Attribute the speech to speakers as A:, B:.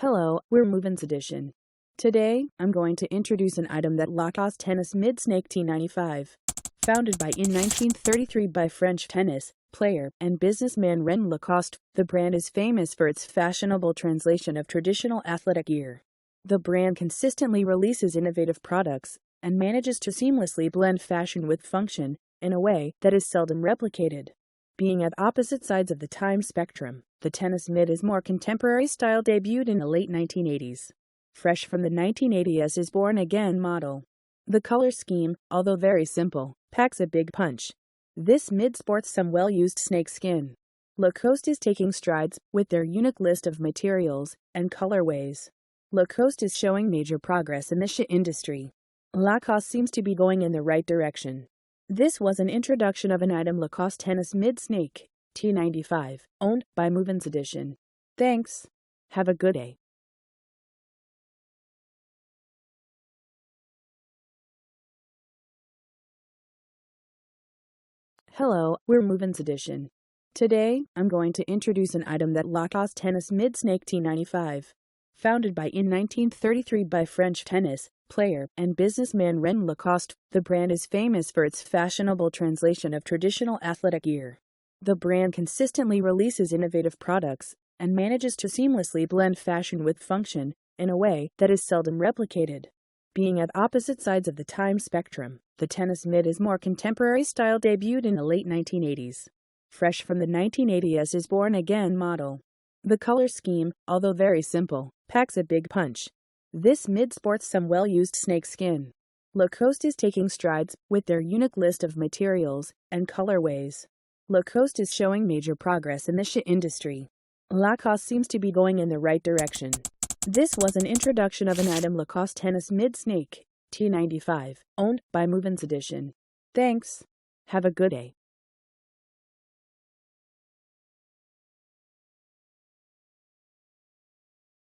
A: Hello, we're MovinsEdition. Today, I'm going to introduce an item that Lacoste tennis mid-snake T95. Founded in 1933 by French tennis player and businessman René Lacoste, the brand is famous for its fashionable translation of traditional athletic gear. The brand consistently releases innovative products and manages to seamlessly blend fashion with function in a way that is seldom replicated. Being at opposite sides of the time spectrum, the tennis mid is more contemporary style, debuted in the late 1980s. Fresh from the 1980s is Born Again model. The color scheme, although very simple, packs a big punch. This mid sports some well-used snakeskin. Lacoste is taking strides with their unique list of materials and colorways. Lacoste is showing major progress in the shoe industry. Lacoste seems to be going in the right direction. This was an introduction of an item Lacoste tennis mid-snake T95, owned by MovinsEdition. Thanks. Have a good day. Hello, we're MovinsEdition. Today, I'm going to introduce an item that Lacoste tennis mid-snake T95. Founded in 1933 by French tennis player and businessman René Lacoste, the brand is famous for its fashionable translation of traditional athletic gear. The brand consistently releases innovative products and manages to seamlessly blend fashion with function in a way that is seldom replicated. Being at opposite sides of the time spectrum, the tennis mid is more contemporary style, debuted in the late 1980s. Fresh from the 1980s is Born Again model. The color scheme, although very simple, packs a big punch. This mid sports some well-used snakeskin. Lacoste is taking strides with their unique list of materials and colorways. Lacoste is showing major progress in the shoe industry. Lacoste seems to be going in the right direction. This was an introduction of an item Lacoste tennis mid-snake T95, owned by MovinsEdition. Thanks. Have a good day.